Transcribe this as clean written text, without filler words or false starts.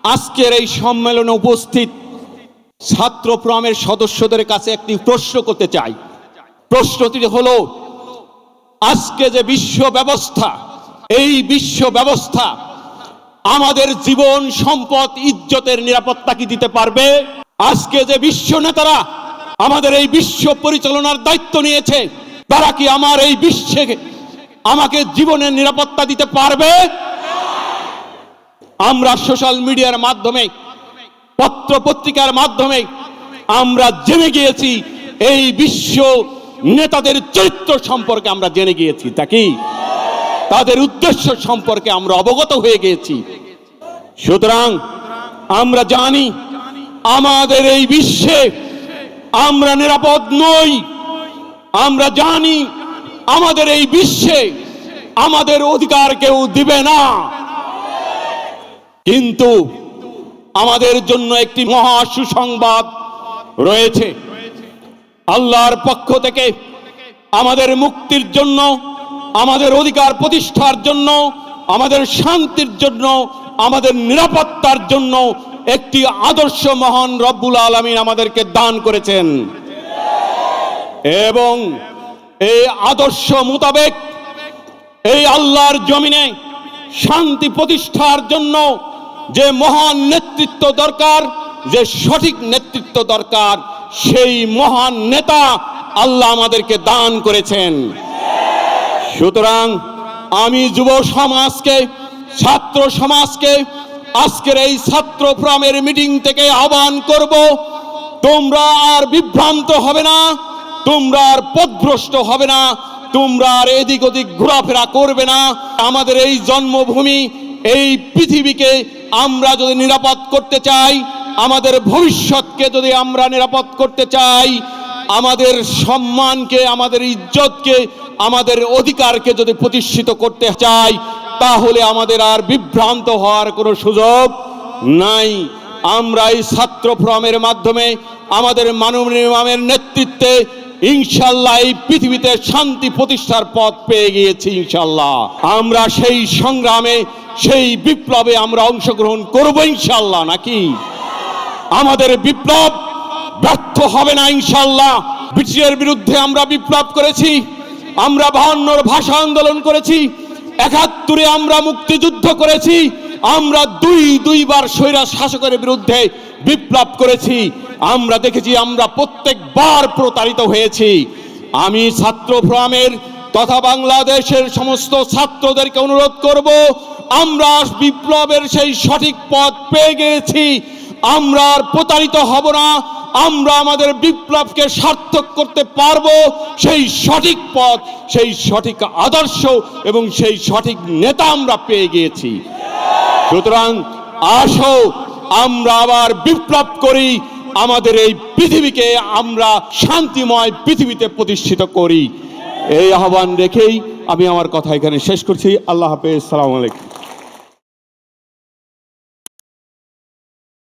আজকের এই সম্মেলনে উপস্থিত ছাত্র ফোরামের সদস্যদের কাছে একটি প্রশ্ন করতে চাই। প্রশ্নটি হলো, আজকে যে বিশ্ব ব্যবস্থা, এই বিশ্ব ব্যবস্থা আমাদের জীবন, সম্পদ, ইজ্জতের নিরাপত্তা কি দিতে পারবে? আজকে যে বিশ্ব নেতারা আমাদের এই বিশ্ব পরিচালনার দায়িত্ব নিয়েছে, তারা কি আমার এই বিশ্বে আমাকে জীবনের নিরাপত্তা দিতে পারবে? আমরা সোশ্যাল মিডিয়ার মাধ্যমে, পত্র পত্রিকার মাধ্যমে আমরা জেনে গিয়েছি, এই বিশ্ব নেতাদের চরিত্র সম্পর্কে আমরা জেনে গিয়েছি, তা কি তাদের উদ্দেশ্য সম্পর্কে আমরা অবগত হয়ে গিয়েছি। সুতরাং আমরা জানি আমাদের এই বিশ্বে আমরা নিরাপদ নই। আমরা জানি আমাদের এই বিশ্বে আমাদের অধিকার কেউ দিবে না। কিন্তু আমাদের জন্য একটি মহা সুসংবাদ রয়েছে। আল্লাহর পক্ষ থেকে আমাদের মুক্তির জন্য, আমাদের অধিকার প্রতিষ্ঠার জন্য, আমাদের শান্তির জন্য, আমাদের নিরাপত্তার জন্য একটি আদর্শ মহান রব্বুল আলামিন আমাদেরকে দান করেছেন। এবং এই আদর্শ মোতাবেক এই আল্লাহর জমিনে শান্তি প্রতিষ্ঠার জন্য যে মহান নেতৃত্ব দরকার, যে সঠিক নেতৃত্ব দরকার, সেই মহান নেতা আল্লাহ আমাদেরকে দান করেছেন। সুতরাং আমি যুব সমাজকে, ছাত্র সমাজকে আজকের এই ছাত্র ফোরামের মিটিং থেকে আহ্বান করব, তোমরা আর বিভ্রান্ত হবে না, তোমরা আর পথভ্রষ্ট হবে না, তোমরা আর এদিক ওদিক ঘোরাফেরা করবে না। আমাদের এই জন্মভূমি, এই পৃথিবীকে আমরা যদি নিরাপদ করতে চাই, আমাদের ভবিষ্যৎকে যদি আমরা নিরাপদ করতে চাই, আমাদের সম্মানকে, আমাদের ইজ্জতকে, আমাদের অধিকারকে যদি প্রতিষ্ঠিত করতে চাই, তাহলে আমাদের আর বিভ্রান্ত হওয়ার কোনো সুযোগ নাই। আমরা এই ছাত্র ফোরামের মাধ্যমে আমাদের মাননীয় ইমামের নেতৃত্বে ইনশাআল্লাহ এই পৃথিবীতে শান্তি প্রতিষ্ঠার পথ পেয়ে গিয়েছি। ইনশাআল্লাহ আমরা সেই সংগ্রামে, সেই বিপ্লবে আমরা অংশগ্রহণ করব ইনশাআল্লাহ, নাকি আমাদের বিপ্লব ব্যর্থ হবে না ইনশাআল্লাহ। ব্রিটিশের বিরুদ্ধে আমরা বিপ্লব করেছি, আমরা 52 ভাষা আন্দোলন করেছি, 71 আমরা মুক্তিযুদ্ধ করেছি, আমরা দুইবার স্বৈরাচ শাসকের বিরুদ্ধে বিপ্লব করেছি। আমরা দেখেছি আমরা প্রত্যেকবার প্রতারিত হয়েছি। আমি ছাত্র ফোরামের তথা বাংলাদেশের সমস্ত ছাত্রদেরকে অনুরোধ করব, আমরা বিপ্লবের সেই সঠিক পথ পেয়ে গেছি, আমরা আর প্রতারিত হব না। আমরা আমাদের বিপ্লবকে সার্থক করতে পারবো। সেই সঠিক পথ, সেই সঠিক আদর্শ এবং সেই সঠিক নেতা আমরা পেয়ে গিয়েছি। সুতরাং আসো আমরা আবার বিপ্লব করি, আমাদের এই পৃথিবীকে আমরা শান্তিময় পৃথিবীতে প্রতিষ্ঠিত করি। এই আহ্বান রেখেই আমি আমার কথা এখানে শেষ করছি। আল্লাহ হাফেজ, সালাম আলাইকুম।